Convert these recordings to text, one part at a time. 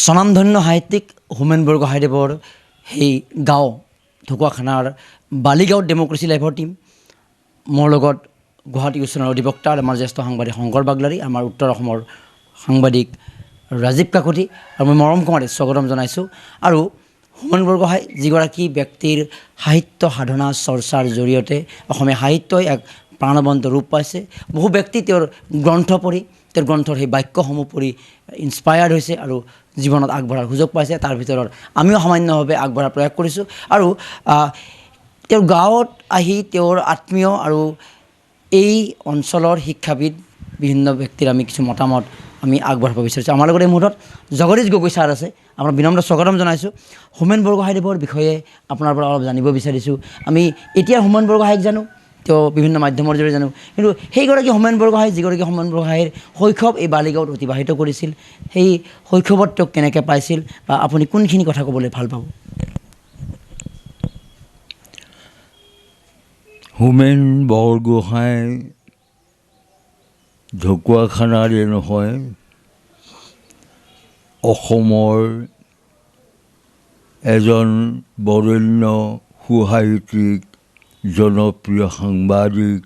স্বনামধন্য সাহিত্যিক হোমেন বৰগোহাঁইদেৱৰ সেই গাঁও ঢকুৱাখানাৰ বালিগাঁৱত ডেম'ক্ৰেচি লাইভৰ টীম মোৰ লগত গুৱাহাটী উচ্চ ন্যায়ালয়ৰ অধিবক্তা আমাৰ জ্যেষ্ঠ সাংবাদিক শংকৰ বাগলাৰী, আমাৰ উত্তৰ অসমৰ সাংবাদিক ৰাজীৱ কাকতি আৰু মই মৰম কুমাৰে স্বাগতম জনাইছোঁ। আৰু হোমেন বৰগোহাঁই যিগৰাকী ব্যক্তিৰ সাহিত্য সাধনা চৰ্চাৰ জৰিয়তে অসমীয়া সাহিত্যই এক প্ৰাণৱন্ত ৰূপ পাইছে। বহু ব্যক্তি তেওঁৰ গ্ৰন্থ পঢ়ি তেওঁৰ গ্ৰন্থৰ সেই বাক্যসমূহ পঢ়ি ইনস্পায়াৰ্ড হৈছে আৰু জীৱনত আগবঢ়াৰ সুযোগ পাইছে। তাৰ ভিতৰত আমিও সামান্যভাৱে আগবঢ়াৰ প্ৰয়াস কৰিছোঁ। আৰু তেওঁৰ গাঁৱত আহি তেওঁৰ আত্মীয় আৰু এই অঞ্চলৰ শিক্ষাবিদ বিভিন্ন ব্যক্তিৰ আমি কিছু মতামত আমি আগবঢ়াব বিচাৰিছোঁ। আমাৰ লগত এই মুহূৰ্তত জগদীশ গগৈ ছাৰ আছে, আপোনাৰ বিনম্ৰ স্বাগতম জনাইছোঁ। হোমেন বৰগোহাঁইদেৱৰ বিষয়ে আপোনাৰ পৰা অলপ জানিব বিচাৰিছোঁ। আমি এতিয়া হোমেন বৰগোহাঁইক জানো, তেওঁ বিভিন্ন মাধ্যমৰ জৰিয়তে জানো, কিন্তু সেইগৰাকী হোমেন বৰগোহাঁই যিগৰাকী হোমেন বৰগোহাঁইৰ শৈশৱ এই বালিগাঁৱত অতিবাহিত কৰিছিল, সেই শৈশৱত তেওঁক কেনেকৈ পাইছিল বা আপুনি কোনখিনি কথা ক'বলৈ ভাল পাব? হোমেন বৰগোহাঁই ঢকুৱাখানাৰে নহয়, অসমৰ এজন বৰেণ্য সুসাহিত্যিক, জনপ্ৰিয় সাংবাদিক।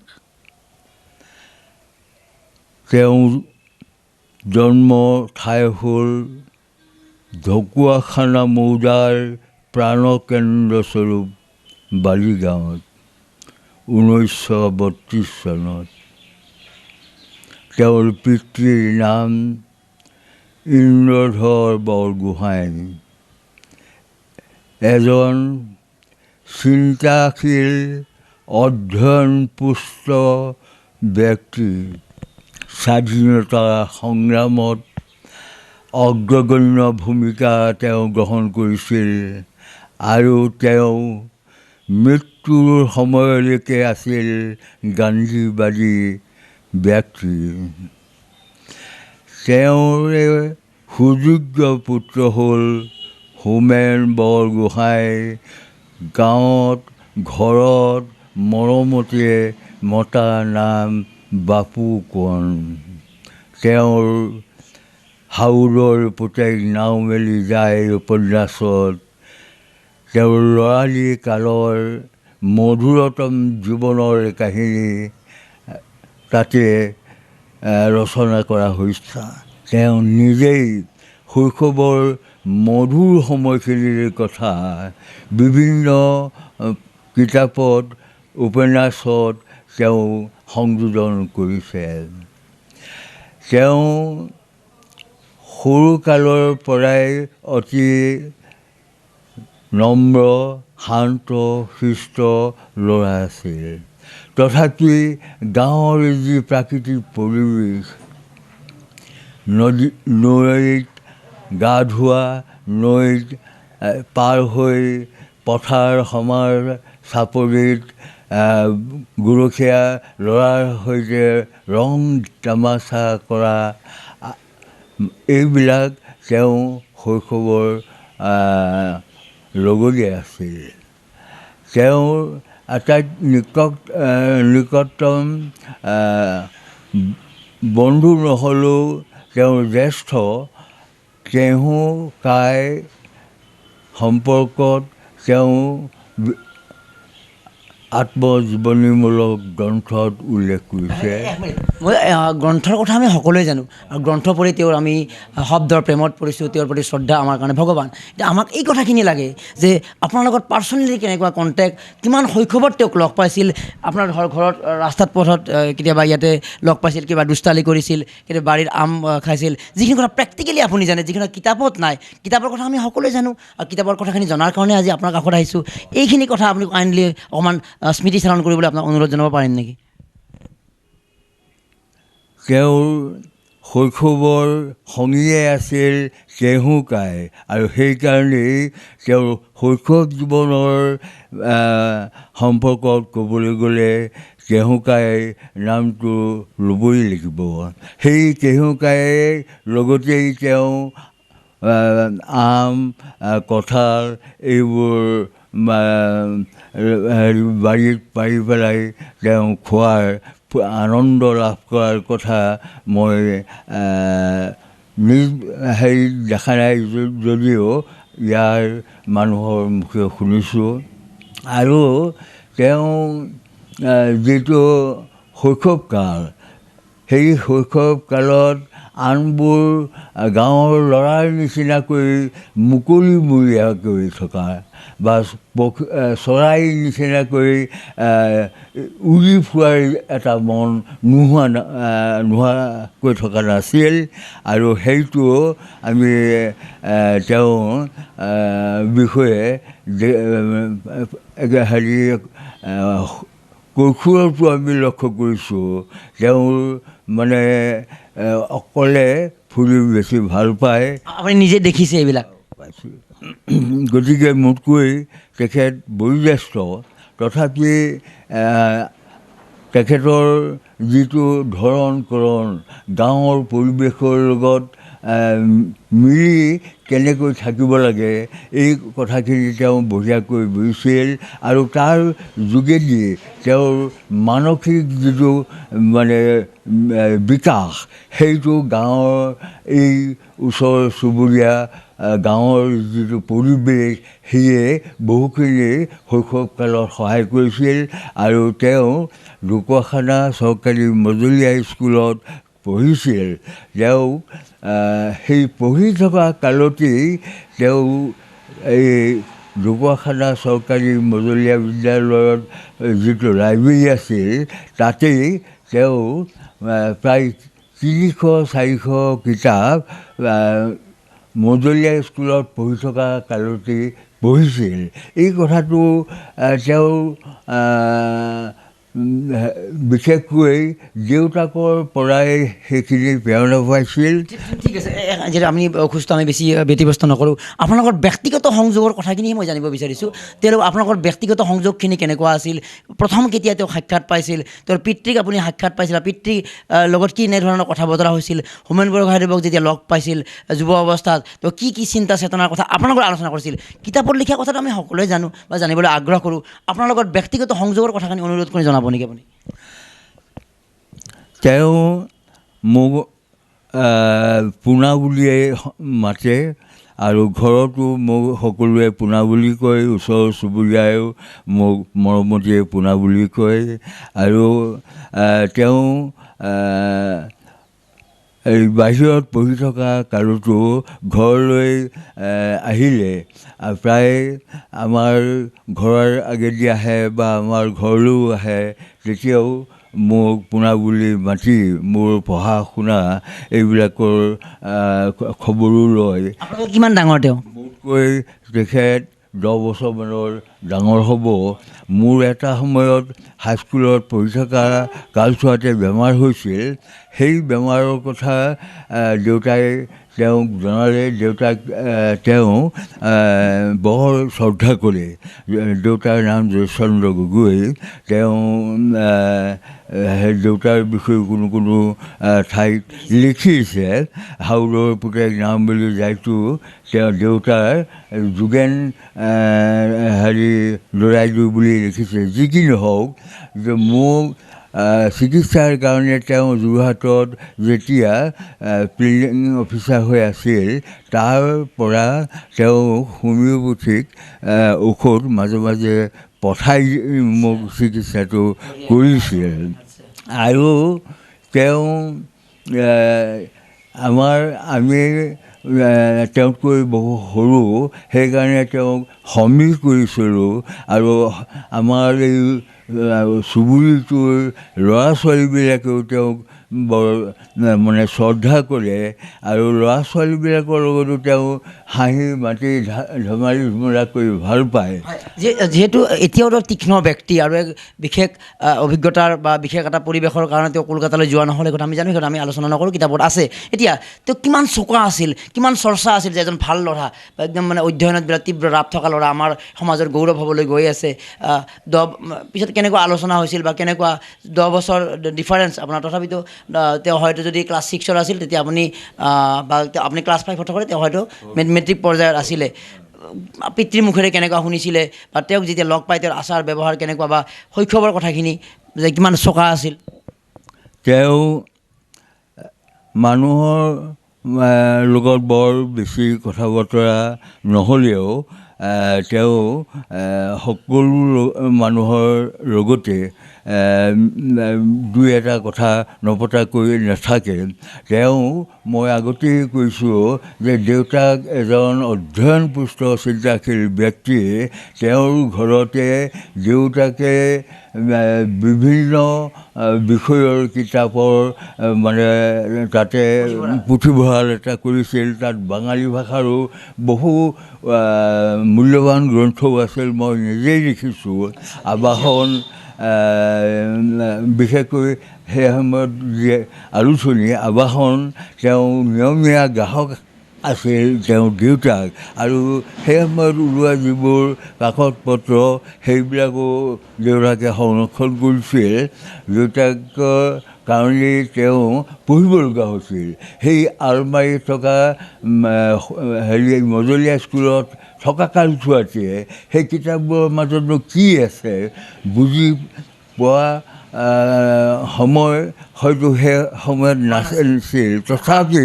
তেওঁৰ জন্ম ঠাই হ'ল ঢকুৱাখানা মৌজাৰ প্ৰাণকেন্দ্ৰস্বৰূপ বালিগাঁৱত 1932 চনত। তেওঁৰ পিতৃৰ নাম ইন্দ্ৰধৰ বৰগোহাঁই, এজন চিন্তাশীল অধ্যয়নপুষ্ট ব্যক্তি। স্বাধীনতা সংগ্ৰামত অগ্ৰগণ্য ভূমিকা তেওঁ গ্ৰহণ কৰিছিল আৰু তেওঁ মৃত্যুৰ সময়লৈকে আছিল গান্ধীবাদী ব্যক্তি। তেওঁৰে সুযোগ্য পুত্ৰ হ'ল হোমেন বৰগোহাঁই। গাঁৱত ঘৰত মৰমতে মতা নাম বাপু কোঁৱৰ। তেওঁৰ হাউলৰ পুতেক নাও মেলি যায় উপন্যাসত তেওঁৰ ল'ৰালি কালৰ মধুৰতম জীৱনৰ কাহিনী তাতে ৰচনা কৰা হৈছে। তেওঁ নিজেই শৈশৱৰ মধুৰ সময়খিনিৰ কথা বিভিন্ন কিতাপত উপন্যাসত তেওঁ সংযোজন কৰিছে। তেওঁ সৰুকালৰ পৰাই অতি নম্ৰ, শান্ত শিষ্ট ল'ৰা আছিল। তথাপি গাঁৱৰ যি প্ৰাকৃতিক পৰিৱেশ, নৈত গা ধোৱা, নৈত পাৰ হৈ পথাৰ সমাৰ চাপৰিত গৰখীয়া ল'ৰাৰ সৈতে ৰং তামাচা কৰা, এইবিলাক তেওঁ শৈশৱৰ লগতে আছিল। তেওঁৰ নিকটতম বন্ধু নহ'লেও তেওঁৰ জ্যেষ্ঠ কেহু-কাই সম্পৰ্কত তেওঁ আত্মজীৱনীমূলক গ্ৰন্থত উল্লেখ কৰিছে। মই গ্ৰন্থৰ কথা আমি সকলোৱে জানো আৰু গ্ৰন্থ পঢ়ি তেওঁৰ আমি শব্দৰ প্ৰেমত পৰিছোঁ, তেওঁৰ প্ৰতি শ্ৰদ্ধা আমাৰ কাৰণে ভগৱান। এতিয়া আমাক এই কথাখিনি লাগে যে আপোনাৰ লগত পাৰ্চনেলি কেনেকুৱা কণ্টেক্ট, কিমান শৈশৱত তেওঁক লগ পাইছিল, আপোনাৰ ঘৰত ৰাস্তাত পথত কেতিয়াবা ইয়াতে লগ পাইছিল, কিবা দুষ্টালি কৰিছিল, কেতিয়াবা বাৰীৰ আম খাইছিল, যিখিনি কথা প্ৰেক্টিকেলি আপুনি জানে, যিখিনি কিতাপত নাই। কিতাপৰ কথা আমি সকলোৱে জানো আৰু কিতাপৰ কথাখিনি জনাৰ কাৰণে আজি আপোনাৰ কাষত আহিছোঁ। এইখিনি কথা আপুনি কাইণ্ডলি অকণমান স্মৃতিচাৰণ কৰিবলৈ আপোনাক অনুৰোধ জনাব পাৰিম নেকি? তেওঁৰ শৈশৱৰ সংগীয়ে আছিল কেহু-কাই আৰু সেইকাৰণেই তেওঁৰ শৈশৱ জীৱনৰ সম্পৰ্কত ক'বলৈ গ'লে কেহু-কাই নামটো ল'বই লাগিব। সেই কেহু-কাইৰ লগতেই তেওঁ আম, কঁঠাল এইবোৰ বাৰীত পাৰি পেলাই তেওঁ খোৱাৰ আনন্দ লাভ কৰাৰ কথা মই নিজ হেৰি দেখা নাই যদিও ইয়াৰ মানুহৰ মুখে শুনিছোঁ। আৰু তেওঁ যিটো শৈশৱকাল, সেই শৈশৱকালত আনবোৰ গাঁৱৰ ল'ৰাৰ নিচিনাকৈ মুকলিমূৰীয়াকৈ থকা বা চৰাইৰ নিচিনাকৈ উৰি ফুৰাৰ এটা মন নোহোৱাকৈ থকা নাছিল। আৰু সেইটো আমি তেওঁৰ বিষয়ে হেৰি কৈশোৰতো আমি লক্ষ্য কৰিছোঁ। তেওঁৰ মানে অকলে ফুৰি বেছি ভাল পায়। আপুনি নিজে দেখিছে এইবিলাক? গতিকে মোতকৈ তেখেত বয়োজ্যেষ্ঠ, তথাপি তেখেতৰ যিটো ধৰণ কৰণ, গাঁৱৰ পৰিৱেশৰ লগত মিলি কেনেকৈ থাকিব লাগে, এই কথাখিনি তেওঁ বঢ়িয়াকৈ বুজিছিল। আৰু তাৰ যোগেদি তেওঁৰ মানসিক যিটো মানে বিকাশ, সেইটো গাঁৱৰ এই ওচৰ চুবুৰীয়া গাঁৱৰ যিটো পৰিৱেশ, সেয়ে বহুখিনি শৈশৱকালত সহায় কৰিছিল। আৰু তেওঁ ঢকুৱাখানা চৰকাৰী মজলীয়া স্কুলত পঢ়িছিল। তেওঁ সেই পঢ়ি থকা কালতেই তেওঁ এই ঢকুৱাখানা চৰকাৰী মজলীয়া বিদ্যালয়ত যিটো লাইব্ৰেৰী আছিল, তাতেই তেওঁ প্ৰায় 300-400 কিতাপ মজলীয়া স্কুলত পঢ়ি থকা কালতেই পঢ়িছিল। এই কথাটো তেওঁ বিশেষকৈ দেউতাকৰ পৰাই সেইখিনি প্ৰেৰণা পাইছিল। ঠিক আছে, যিহেতু আমি অসুস্থ, আমি বেছি ব্যতিব্যস্ত নকৰোঁ। আপোনালোকৰ ব্যক্তিগত সংযোগৰ কথাখিনিহে মই জানিব বিচাৰিছোঁ। তেওঁলোক আপোনালোকৰ ব্যক্তিগত সংযোগখিনি কেনেকুৱা আছিল? প্ৰথম কেতিয়া তেওঁ সাক্ষাৎ পাইছিল? তেওঁৰ পিতৃক আপুনি সাক্ষাৎ পাইছিল? পিতৃৰ লগত কি এনেধৰণৰ কথা বতৰা হৈছিল? হোমেন বৰগোহাঞিদেৱক যেতিয়া লগ পাইছিল যুৱ অৱস্থাত, তেওঁ কি কি চিন্তা চেতনাৰ কথা আপোনালোকৰ আলোচনা কৰিছিল? কিতাপত লিখা কথাটো আমি সকলোৱে জানো বা জানিবলৈ আগ্ৰহ কৰোঁ। আপোনালোকৰ ব্যক্তিগত সংযোগৰ কথাখিনি অনুৰোধ কৰি জনাব নেকি আপুনি? তেওঁ মোক পোনা বুলিয়ে মাতে, আৰু ঘৰতো মোক সকলোৱে পোনা বুলি কয়। ওচৰ চুবুৰীয়াইও মোক মৰমতেৰে পোনা বুলি কয়। আৰু তেওঁ এই বাহিৰত পঢ়ি থকা কালতো ঘৰলৈ আহিলে প্ৰায় আমাৰ ঘৰৰ আগেদি আহে বা আমাৰ ঘৰলৈও আহে, তেতিয়াও মোক পোনা বুলি মাতি মোৰ পঢ়া শুনা এইবিলাকৰ খবৰো লয়। কিমান ডাঙৰ তেওঁ? মোতকৈ তেখেত 10 বছৰমানৰ ডাঙৰ হ'ব। মোৰ এটা সময়ত হাইস্কুলত পঢ়ি থকা কালচোৱাতে বেমাৰ হৈছিল। সেই বেমাৰৰ কথা দেউতাই তেওঁক জনালে। দেউতাক তেওঁ বৰ শ্ৰদ্ধা কৰে। দেউতাৰ নাম জয়চন্দ্ৰ গগৈ। তেওঁ দেউতাৰ বিষয়ে কোনো ঠাইত লিখিছে, হাউলৰ পুতেক নাম বুলি যাইতো তেওঁ দেউতাৰ যোগেন ল'ৰাইদেউ বুলি লিখিছে। যি কি নহওক, যে মোক চিকিৎসাৰ কাৰণে তেওঁ যোৰহাটত যেতিয়া প্ৰিজাইডিং অফিচাৰ হৈ আছিল, তাৰ পৰা তেওঁ হোমিঅ'পেথিক ঔষধ মাজে মাজে পঠাই মোক চিকিৎসাটো কৰিছিল। আৰু তেওঁ আমি তেওঁতকৈ বহু সৰু, সেইকাৰণে তেওঁক সমীৰ কৰিছিলোঁ। আৰু আমাৰ এই চুবুৰীটোৰ ল'ৰা ছোৱালীবিলাকেও তেওঁক বৰ মানে শ্ৰদ্ধা কৰে। আৰু ল'ৰা ছোৱালীবিলাকৰ লগতো তেওঁ হাঁহি মাতি ধেমালি ধুমুলা কৰি ভাল পায়। যিহেতু এতিয়াও তীক্ষ্ণ ব্যক্তি আৰু এক বিশেষ অভিজ্ঞতাৰ বা বিশেষ এটা পৰিৱেশৰ কাৰণে তেওঁ কলকাতালৈ যোৱা নহ'ল, কথা আমি জানো। আমি আলোচনা নকৰোঁ, কিতাপত আছে। এতিয়া তেওঁ কিমান চোকা আছিল, কিমান চৰ্চা আছিল যে এজন ভাল ল'ৰা বা একদম মানে অধ্যয়নত বিৰাট তীব্ৰ ৰাপ থকা ল'ৰা আমাৰ সমাজৰ গৌৰৱ হ'বলৈ গৈ আছে। পিছত কেনেকুৱা আলোচনা হৈছিল বা কেনেকুৱা 10 বছৰ ডিফাৰেঞ্চ আপোনাৰ, তথাপিতো তেওঁ হয়তো যদি ক্লাছ 6ৰ আছিল তেতিয়া আপুনি বা আপুনি ক্লাছ 5ত থাকে, তেওঁ হয়তো মেট্ৰিক পৰ্যায়ত আছিলে। পিতৃৰ মুখেৰে কেনেকুৱা শুনিছিলে বা তেওঁক যেতিয়া লগ পাই তেওঁৰ আচাৰ ব্যৱহাৰ কেনেকুৱা বা শৈশৱৰ কথাখিনি যে কিমান চোকা আছিল? তেওঁ মানুহৰ লগত বৰ বেছি কথা বতৰা নহ'লেও তেওঁ সকলো মানুহৰ লগতে দুই এটা কথা নপতাকৈ নাথাকে। তেওঁ মই আগতেই কৈছোঁ যে দেউতাক এজন অধ্যয়নপুষ্ট চিন্তাশীল ব্যক্তিয়ে তেওঁৰ ঘৰতে দেউতাকে বিভিন্ন বিষয়ৰ কিতাপৰ মানে তাতে পুথিভঁৰাল এটা কৰিছিল। তাত বাঙালী ভাষাৰো বহু মূল্যৱান গ্ৰন্থও আছিল, মই নিজেই দেখিছোঁ। আবাসন বিশেষকৈ সেই সময়ত যি আলোচনী আবাসন তেওঁ নিয়মীয়া গ্ৰাহক আছিল তেওঁৰ দেউতাক, আৰু সেই সময়ত ওলোৱা যিবোৰ কাকত পত্ৰ সেইবিলাকো দেউতাকে সংৰক্ষণ কৰিছিল। দেউতাকৰ কাৰণেই তেওঁ পঢ়িব লগা হৈছিল। সেই আলমাৰীত থকা মজলীয়া স্কুলত থকা কালছোৱাতে সেই কিতাপবোৰৰ মাজতনো কি আছে বুজি পোৱা সময় হয়তো সেই সময়ত নাছিল, তথাপি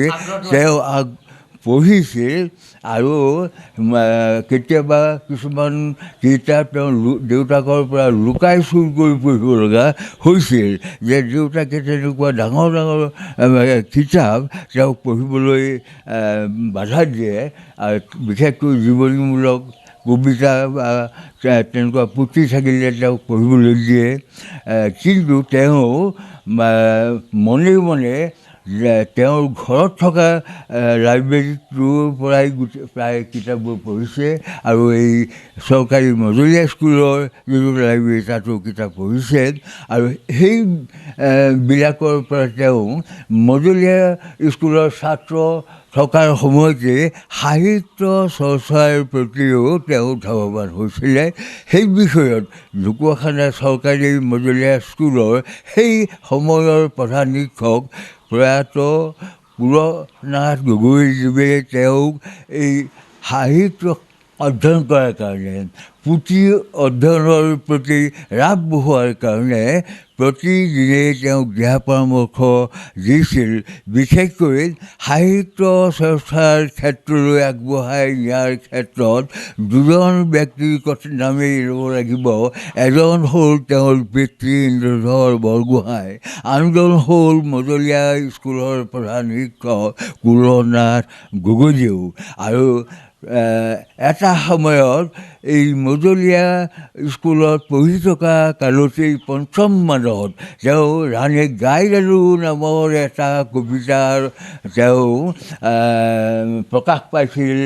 তেওঁ পঢ়িছিল। আৰু কেতিয়াবা কিছুমান কিতাপ তেওঁ দেউতাকৰ পৰা লুকাই চুৰ কৰি পঢ়িব লগা হৈছিল, যে দেউতাকে তেনেকুৱা ডাঙৰ ডাঙৰ কিতাপ তেওঁক পঢ়িবলৈ বাধা দিয়ে, আৰু বিশেষকৈ জীৱনীমূলক কবিতা বা তেনেকুৱা পুথি থাকিলে তেওঁক পঢ়িবলৈ দিয়ে। কিন্তু তেওঁ মনে মনে তেওঁৰ ঘৰত থকা লাইব্ৰেৰীটোৰ পৰাই প্ৰায় কিতাপবোৰ পঢ়িছে, আৰু এই চৰকাৰী মজলীয়া স্কুলৰ যিটো লাইব্ৰেৰী তাতো কিতাপ পঢ়িছে। আৰু সেইবিলাকৰ পৰা তেওঁ মজলীয়া স্কুলৰ ছাত্ৰ থকাৰ সময়তে সাহিত্য চৰ্চাৰ প্ৰতিও তেওঁ ধাৱমান হৈছিলে। সেই বিষয়ত ঢকুৱাখানা চৰকাৰী মজলীয়া স্কুলৰ সেই সময়ৰ প্ৰধান শিক্ষক প্ৰয়াত পুৰনাথ গগৈদেৱে তেওঁক এই সাহিত্য অধ্যয়ন কৰাৰ কাৰণে, পুথি অধ্যয়নৰ প্ৰতি ৰাপ বহোৱাৰ কাৰণে প্ৰতিদিনে তেওঁক দিহা পৰামৰ্শ দিছিল। বিশেষকৈ সাহিত্য চৰ্চাৰ ক্ষেত্ৰলৈ আগবঢ়াই নিয়াৰ ক্ষেত্ৰত দুজন ব্যক্তিৰ নামেই ল'ব লাগিব। এজন হ'ল তেওঁৰ পিতৃ ইন্দ্ৰধৰ বৰগোহাঁই, আনজন হ'ল মজলীয়া স্কুলৰ প্ৰধান শিক্ষক পুৰনাথ গগৈদেউ। আৰু এটা সময়ত এই মজলীয়া স্কুলত পঢ়ি থকা কালতেই পঞ্চম মানত তেওঁ ৰাণী গাইদালো নামৰ এটা কবিতাৰ তেওঁ প্ৰকাশ পাইছিল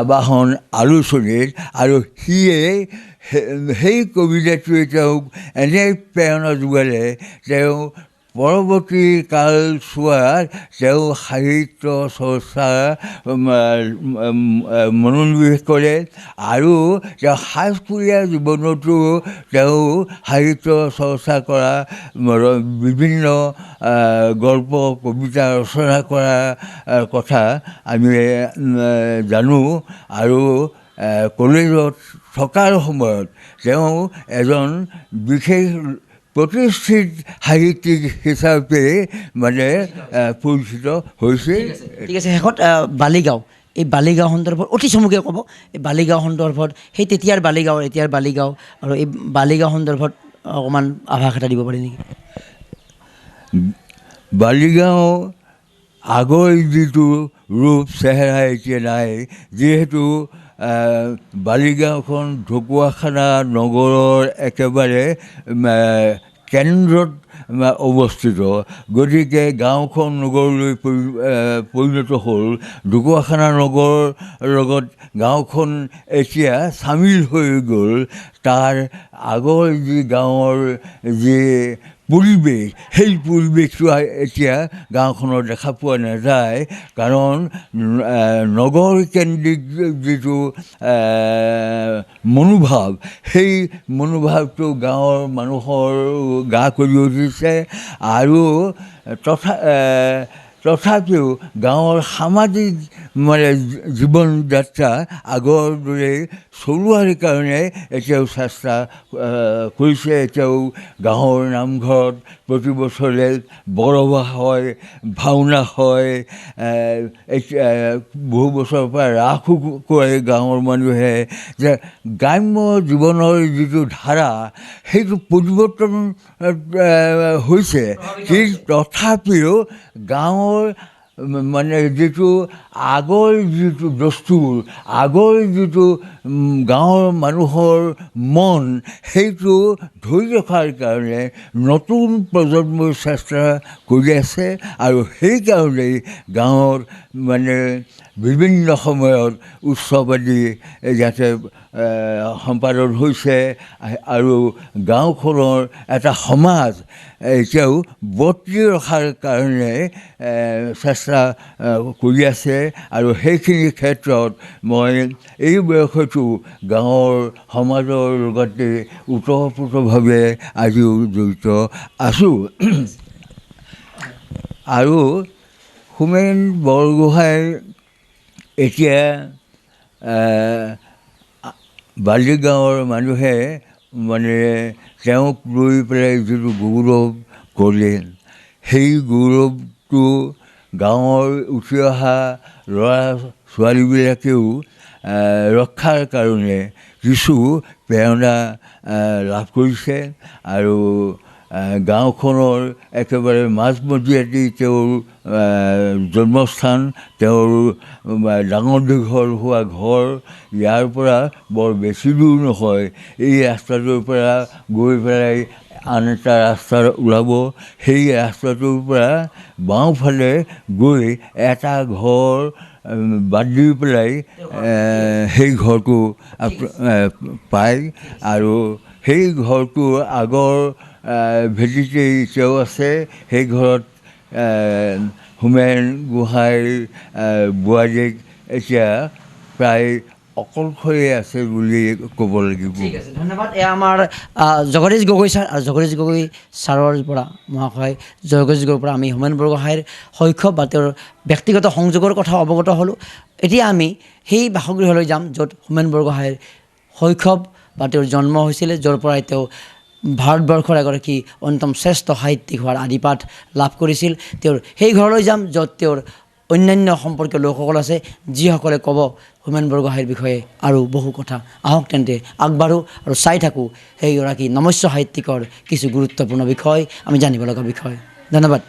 আবাসন আলোচনীত, আৰু সিয়ে সেই কবিতাটোৱে তেওঁক এনে প্ৰেৰণা যোগালে, তেওঁ পৰৱৰ্তী কালছোৱাত তেওঁ সাহিত্য চৰ্চা মনোনিৱেশ কৰে, আৰু তেওঁ হাইস্কুলীয়া জীৱনতো তেওঁ সাহিত্য চৰ্চা কৰা, বিভিন্ন গল্প কবিতা ৰচনা কৰা কথা আমি জানো। আৰু কলেজত থকাৰ সময়ত তেওঁ এজন বিশেষ প্ৰতিষ্ঠিত সাহিত্যিক হিচাপে মানে পৰিচিত হৈছিল। ঠিক আছে, শেষত বালিগাঁও, এই বালিগাঁও সন্দৰ্ভত অতি চমুকৈ ক'ব, এই বালিগাঁও সন্দৰ্ভত সেই তেতিয়াৰ বালিগাঁও এতিয়াৰ বালিগাঁও, আৰু এই বালিগাঁও সন্দৰ্ভত অকণমান আভাস এটা দিব পাৰি নেকি? বালিগাঁও আগৰ যিটো ৰূপ চেহেৰা এতিয়া নাই, যিহেতু বালিগাঁওখন ঢকুৱাখানা নগৰৰ একেবাৰে কেন্দ্ৰত অৱস্থিত, গতিকে গাঁওখন নগৰলৈ পৰিণত হ'ল। ঢকুৱাখানা নগৰৰ লগত গাঁওখন এতিয়া চামিল হৈ গ'ল। তাৰ আগৰ যি গাঁৱৰ যি পৰিৱেশ, সেই পৰিৱেশটো এতিয়া গাঁওখনত দেখা পোৱা নাযায়, কাৰণ নগৰকেন্দ্ৰিক যিটো মনোভাৱ, সেই মনোভাৱটো গাঁৱৰ মানুহৰ গা কৰি উঠিছে। আৰু তথাপিও গাঁৱৰ সামাজিক মানে জীৱন যাত্ৰা আগৰ দৰে চলোৱাৰ কাৰণে এতিয়াও চেষ্টা কৰিছে। এতিয়াও গাঁৱৰ নামঘৰত প্ৰতি বছৰে বৰসভা হয়, ভাওনা হয়, বহু বছৰৰ পৰা ৰাসো কৰে গাঁৱৰ মানুহে। যে গ্ৰাম্য জীৱনৰ যিটো ধাৰা সেইটো পৰিৱৰ্তন হৈছে, কিন্তু তথাপিও গাঁৱৰ মানে যিটো আগৰ যিটো দস্তুৰ, আগৰ যিটো গাঁৱৰ মানুহৰ মন, সেইটো ধৰি ৰখাৰ কাৰণে নতুন প্ৰজন্মই চেষ্টা কৰি আছে। আৰু সেইকাৰণেই গাঁৱৰ মানে বিভিন্ন সময়ত উৎসৱ আদি যাতে সম্পাদন হৈছে আৰু গাঁওখনৰ এটা সমাজ এতিয়াও বৰ্তি ৰখাৰ কাৰণে চেষ্টা কৰি আছে। আৰু সেইখিনি ক্ষেত্ৰত মই এই বয়সতো গাঁৱৰ সমাজৰ লগতে ওতঃপ্ৰোতভাৱে আজিও জড়িত আছোঁ। আৰু হোমেন বৰগোহাঁই এতিয়া বালিগাঁৱৰ মানুহে মানে তেওঁক লৈ পেলাই যিটো গৌৰৱ কৰে, সেই গৌৰৱটো গাঁৱৰ উঠি অহা ল'ৰা ছোৱালীবিলাকেও ৰক্ষাৰ কাৰণে কিছু প্ৰেৰণা লাভ কৰিছে। আৰু গাঁওখনৰ একেবাৰে মাজমজিয়াতেই তেওঁৰ জন্মস্থান, তেওঁৰ ডাঙৰ দীঘল হোৱা ঘৰ। ইয়াৰ পৰা বৰ বেছি দূৰ নহয়, এই ৰাস্তাটোৰ পৰা গৈ পেলাই আন এটা ৰাস্তা ওলাব, সেই ৰাস্তাটোৰ পৰা বাওঁফালে গৈ এটা ঘৰ বাদ দি পেলাই সেই ঘৰটো পায়। আৰু সেই ঘৰটো আগৰ ভেটিতেই এতিয়াও আছে। সেই ঘৰত হোমেন গোহাঁইৰ বোৱাৰীয়েক এতিয়া প্ৰায় অকলশৰে আছে বুলি ক'ব লাগিব। ঠিক আছে, ধন্যবাদ। এয়া আমাৰ জগদীশ গগৈ ছাৰ, আৰু জগদীশ গগৈ ছাৰৰ পৰা মহাশয় জগদীশ গগৈৰ পৰা আমি হোমেন বৰগোহাঁইৰ শৈশৱ বা তেওঁৰ ব্যক্তিগত সংযোগৰ কথা অৱগত হ'লোঁ। এতিয়া আমি সেই বাসগৃহলৈ যাম য'ত হোমেন বৰগোহাঁইৰ শৈশৱ বা তেওঁৰ জন্ম হৈছিলে, য'ৰ পৰাই তেওঁ ভাৰতবৰ্ষৰ এগৰাকী অন্যতম শ্ৰেষ্ঠ সাহিত্যিক হোৱাৰ আদিপাঠ লাভ কৰিছিল। তেওঁৰ সেই ঘৰলৈ যাম য'ত তেওঁৰ অন্যান্য সম্পৰ্কীয় লোকসকল আছে, যিসকলে ক'ব হোমেন বৰগোহাঁইৰ বিষয়ে আৰু বহু কথা। আহক তেন্তে আগবাঢ়োঁ আৰু চাই থাকোঁ সেইগৰাকী নমস্য সাহিত্যিকৰ কিছু গুৰুত্বপূৰ্ণ বিষয়, আমি জানিব লগা বিষয়। ধন্যবাদ।